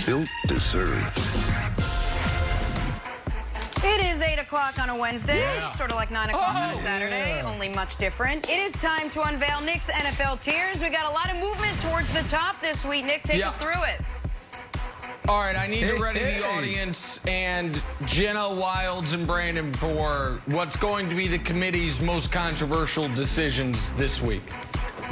built to serve. It is 8 o'clock on a Wednesday, sort of like 9 o'clock on a Saturday, only much different. It is time to unveil Nick's NFL tiers. We got a lot of movement towards the top this week. Nick, take us through it. All right, I need to ready the audience and Jenna, Wilds, and Brandon for what's going to be the committee's most controversial decisions this week,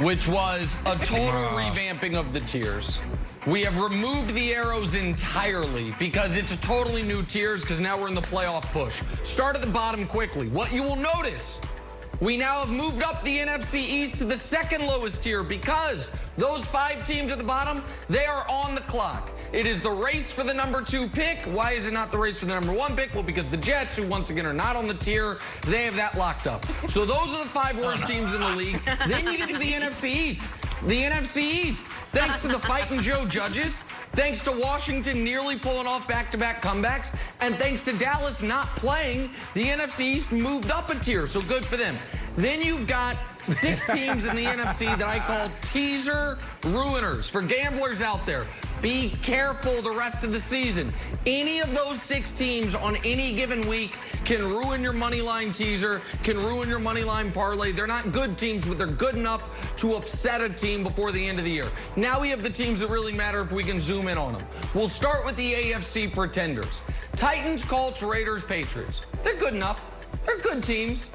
which was a total revamping of the tiers. We have removed the arrows entirely because it's a totally new tiers because now we're in the playoff push. Start at the bottom quickly. What you will notice, we now have moved up the NFC East to the second lowest tier because those 5 teams at the bottom, they are on the clock. It is the race for the #2 pick. Why is it not the race for the #1 pick? Well, because the Jets, who once again are not on the tier, they have that locked up. So those are the 5 worst teams in the league. Then you get to the NFC East. The NFC East, thanks to the Fightin' Joe judges, thanks to Washington nearly pulling off back-to-back comebacks, and thanks to Dallas not playing, the NFC East moved up a tier, so good for them. Then you've got 6 teams in the NFC that I call teaser ruiners. For gamblers out there, be careful the rest of the season. Any of those 6 teams on any given week can ruin your money line teaser, can ruin your money line parlay. They're not good teams, but they're good enough to upset a team before the end of the year. Now we have the teams that really matter if we can zoom in on them. We'll start with the AFC pretenders. Titans, Colts, Raiders, Patriots. They're good enough. They're good teams.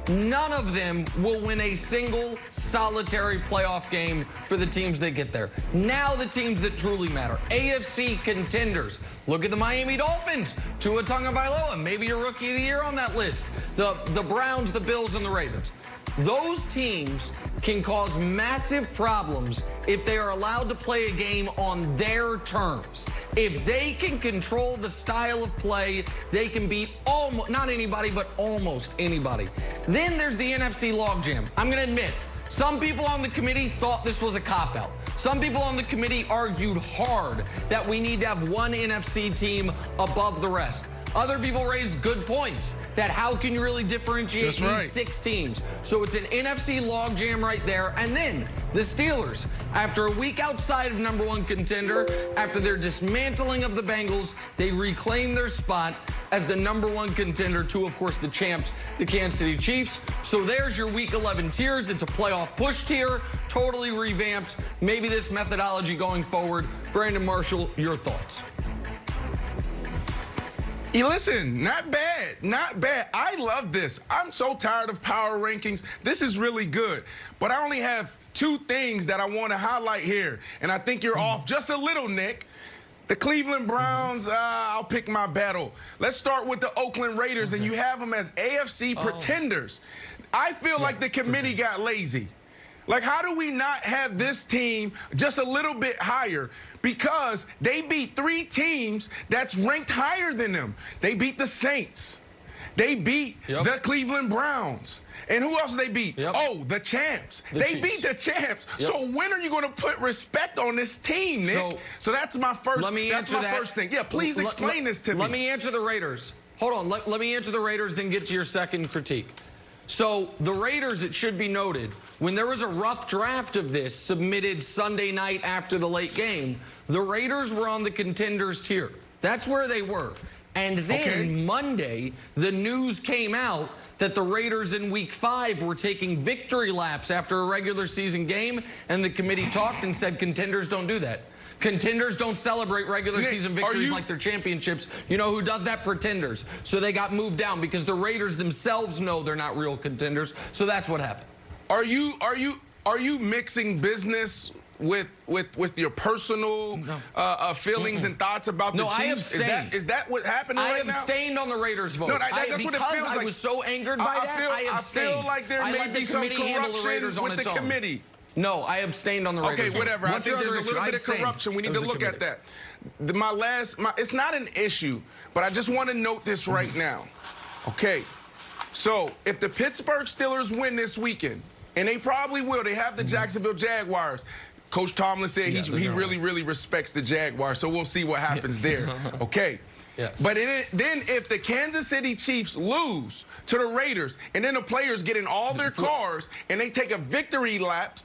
None of them will win a single solitary playoff game for the teams that get there. Now the teams that truly matter. AFC contenders. Look at the Miami Dolphins. Tua Tagovailoa, maybe your rookie of the year on that list. The Browns, the Bills, and the Ravens. Those teams can cause massive problems if they are allowed to play a game on their terms. If they can control the style of play, they can beat almost, not anybody, but almost anybody. Then there's the NFC logjam. I'm going to admit, some people on the committee thought this was a cop-out. Some people on the committee argued hard that we need to have one NFC team above the rest. Other people raised good points that how can you really differentiate these 6 teams? So it's an NFC logjam right there. And then the Steelers, after a week outside of #1 contender, after their dismantling of the Bengals, they reclaim their spot as the #1 contender to, of course, the champs, the Kansas City Chiefs. So there's your Week 11 tiers. It's a playoff push tier, totally revamped. Maybe this methodology going forward. Brandon Marshall, your thoughts? Listen, not bad, not bad. I love this. I'm so tired of power rankings. This is really good. But I only have 2 things that I want to highlight here. And I think you're off just a little, Nick. The Cleveland Browns, I'll pick my battle. Let's start with the Oakland Raiders, and you have them as AFC pretenders. I feel like the committee got lazy. Like, how do we not have this team just a little bit higher? Because they beat 3 teams that's ranked higher than them. They beat the Saints. They beat the Cleveland Browns. And who else did they beat? Oh, the champs. They beat the champs. So when are you going to put respect on this team, Nick? So that's my first, first thing. Yeah, please explain this to me. Let me answer the Raiders. Hold on. Let me answer the Raiders, then get to your second critique. So the Raiders, it should be noted, when there was a rough draft of this submitted Sunday night after the late game, the Raiders were on the contenders tier. That's where they were. And then Monday, the news came out that the Raiders in Week 5 were taking victory laps after a regular season game, and the committee talked and said contenders don't do that. Contenders don't celebrate regular season victories like their championships. You know who does that? Pretenders. So they got moved down because the Raiders themselves know they're not real contenders. So that's what happened. Are you mixing business with your personal feelings and thoughts about the Chiefs? I abstained. Is that what happened right now? I abstained on the Raiders vote. No, that's what it feels like. Because I was so angered by that, I abstained. I feel like there may be some corruption with the committee. No, I abstained on the Raiders. Okay, whatever. I think there's a little bit of corruption. We need to look at that. It's not an issue, but I just want to note this right now. Okay, so if the Pittsburgh Steelers win this weekend, and they probably will, they have the Jacksonville Jaguars. Coach Tomlin said he really respects the Jaguars, so we'll see what happens there. Okay. But then if the Kansas City Chiefs lose to the Raiders, and then the players get in all their cars and they take a victory lap,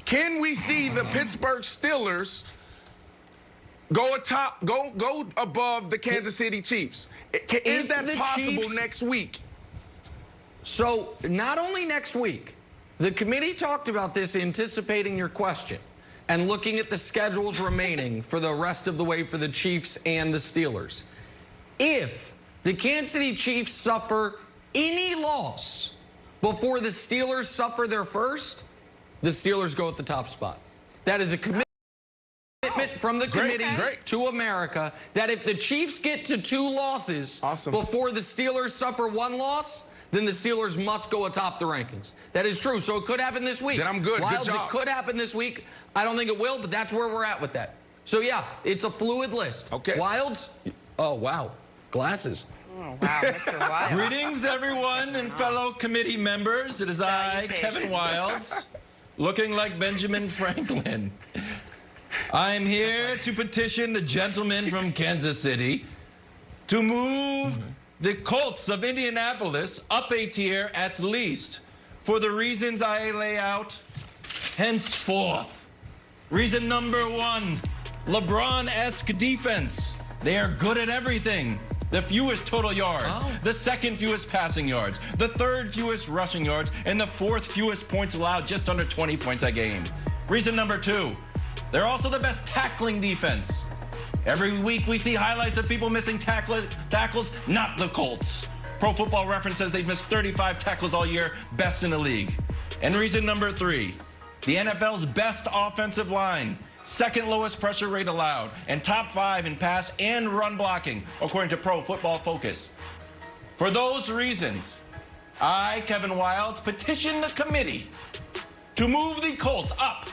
can we see the Pittsburgh Steelers go above the Kansas City Chiefs. Is that possible next week? So not only next week, the committee talked about this, anticipating your question and looking at the schedules remaining for the rest of the way for the Chiefs and the Steelers. If the Kansas City Chiefs suffer any loss before the Steelers suffer their first, the Steelers go at the top spot. That is a commitment from the committee to America that if the Chiefs get to 2 losses before the Steelers suffer 1 loss, then the Steelers must go atop the rankings. That is true. So it could happen this week. Then I'm good. Wilds, good job. It could happen this week. I don't think it will, but that's where we're at with that. So, yeah, it's a fluid list. Okay. Wilds? Oh, wow. Glasses. Oh, wow, Mr. Wild. Greetings, everyone, and fellow committee members. It is I, Kevin Wilds, looking like Benjamin Franklin. I am here to petition the gentleman from Kansas City to move the Colts of Indianapolis up a tier at least for the reasons I lay out henceforth. Reason number 1, LeBron-esque defense. They are good at everything. The fewest total yards, the second fewest passing yards, the third fewest rushing yards, and the 4th fewest points allowed, just under 20 points a game. Reason number 2, they're also the best tackling defense. Every week we see highlights of people missing tackles, not the Colts. Pro Football Reference says they've missed 35 tackles all year, best in the league. And reason number 3, the NFL's best offensive line, 2nd lowest pressure rate allowed, and top 5 in pass and run blocking, according to Pro Football Focus. For those reasons, I, Kevin Wilds, petition the committee to move the Colts up,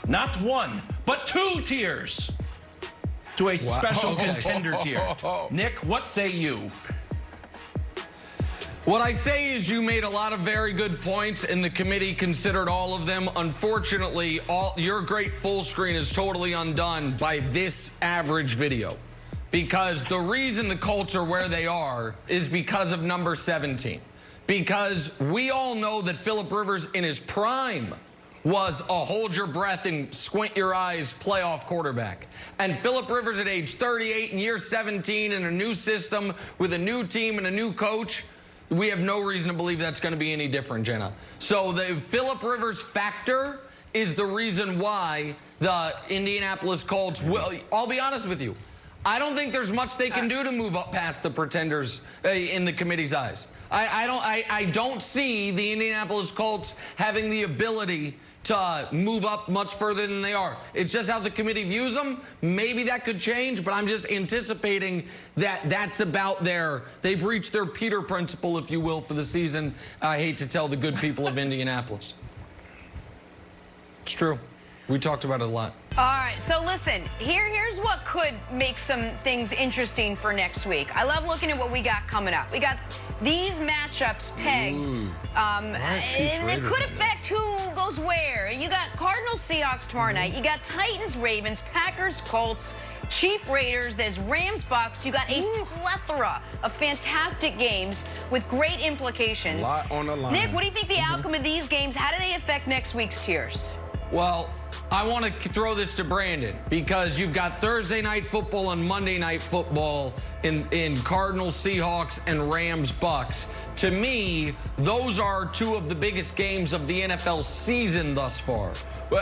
not 1, but 2 tiers, to a special contender tier. Nick, what say you? What I say is you made a lot of very good points, and the committee considered all of them. Unfortunately, your great full screen is totally undone by this average video. Because the reason the Colts are where they are is because of number 17. Because we all know that Phillip Rivers in his prime was a hold your breath and squint your eyes playoff quarterback. And Phillip Rivers at age 38 in year 17 in a new system with a new team and a new coach, we have no reason to believe that's going to be any different, Jenna. So the Phillip Rivers factor is the reason why the Indianapolis Colts will. I'll be honest with you. I don't think there's much they can do to move up past the pretenders in the committee's eyes. I don't see the Indianapolis Colts having the ability to move up much further than they are. It's just how the committee views them. Maybe that could change, but I'm just anticipating that that's about they've reached their Peter principle, if you will, for the season. I hate to tell the good people of Indianapolis. It's true. We talked about it a lot. All right, so listen, here's what could make some things interesting for next week. I love looking at what we got coming up. We got these matchups pegged, and it could affect who goes where. You got Cardinals, Seahawks tomorrow night. You got Titans, Ravens, Packers, Colts, Chiefs, Raiders. There's Rams, Bucks. You got a plethora of fantastic games with great implications. A lot on the line. Nick, what do you think the outcome of these games, how do they affect next week's tiers? Well, I want to throw this to Brandon because you've got Thursday night football and Monday night football in Cardinals, Seahawks, and Rams, Bucks. To me, those are 2 of the biggest games of the NFL season thus far.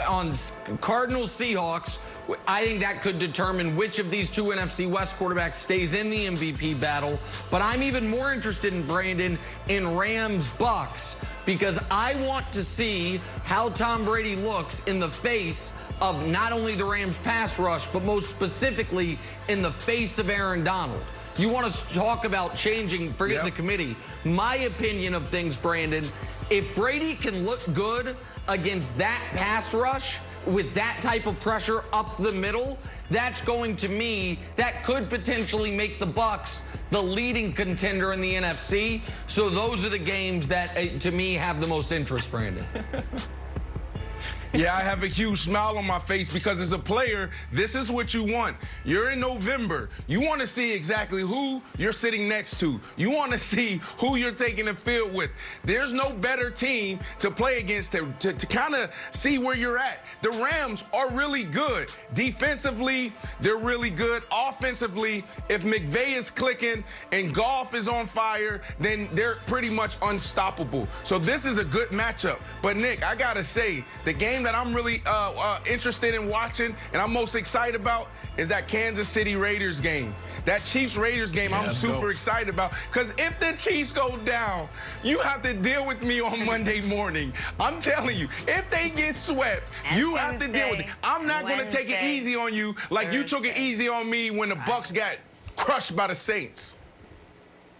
On Cardinals, Seahawks, I think that could determine which of these 2 NFC West quarterbacks stays in the MVP battle. But I'm even more interested in, Brandon, in Rams, Bucks, because I want to see how Tom Brady looks in the face of not only the Rams pass rush, but most specifically in the face of Aaron Donald. You want to talk about changing, forget the committee. My opinion of things, Brandon, if Brady can look good against that pass rush with that type of pressure up the middle, that's going to me, that could potentially make the Bucks the leading contender in the NFC. So those are the games that, to me, have the most interest, Brandon. Yeah, I have a huge smile on my face because as a player, this is what you want. You're in November. You want to see exactly who you're sitting next to. You want to see who you're taking the field with. There's no better team to play against to kind of see where you're at. The Rams are really good. Defensively, they're really good. Offensively, if McVay is clicking and Goff is on fire, then they're pretty much unstoppable. So this is a good matchup. But, Nick, I got to say, the game that I'm really interested in watching and I'm most excited about is that Kansas City Raiders game. That Chiefs-Raiders game I'm super excited about because if the Chiefs go down, you have to deal with me on Monday morning. I'm telling you, if they get swept, you have to deal with it. I'm not going to take it easy on you like you took it easy on me when the Bucs got crushed by the Saints.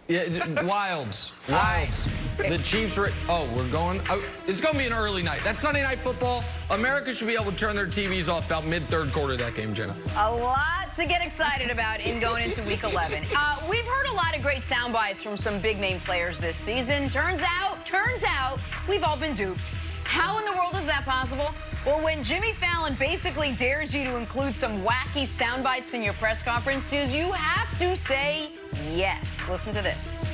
Yeah, Wilds. The Chiefs are. Oh, we're going. Oh, it's going to be an early night. That's Sunday Night Football. America should be able to turn their TVs off about mid-third quarter of that game, Jenna. A lot to get excited about in going into Week 11. We've heard a lot of great sound bites from some big-name players this season. Turns out, we've all been duped. How in the world is that possible? Well, when Jimmy Fallon basically dares you to include some wacky sound bites in your press conferences, you have to say yes. Listen to this.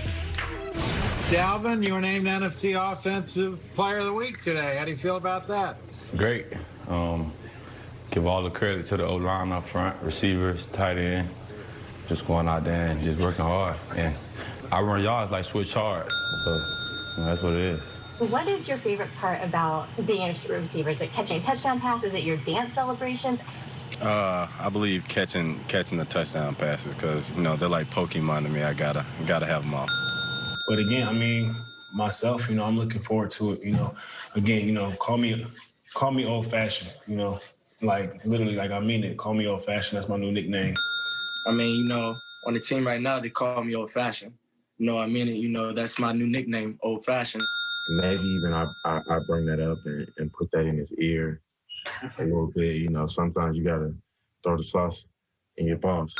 Dalvin, you were named NFC Offensive Player of the Week today. How do you feel about that? Great. Give all the credit to the O-line up front, receivers, tight end, just going out there and just working hard. And I run yards like switch hard, so that's what it is. What is your favorite part about being a receiver? Is it catching touchdown passes? Is it your dance celebrations? I believe catching the touchdown passes because, you know, they're like Pokemon to me. I gotta have them all. But again, I mean, myself, you know, I'm looking forward to it. You know, again, you know, call me old-fashioned. You know, like literally, like I mean it. Call me old-fashioned. That's my new nickname. I mean, you know, on the team right now, they call me old-fashioned. You know, I mean it. You know, that's my new nickname, old-fashioned. Maybe even I bring that up and put that in his ear a little bit. You know, sometimes you gotta throw the sauce in your boss.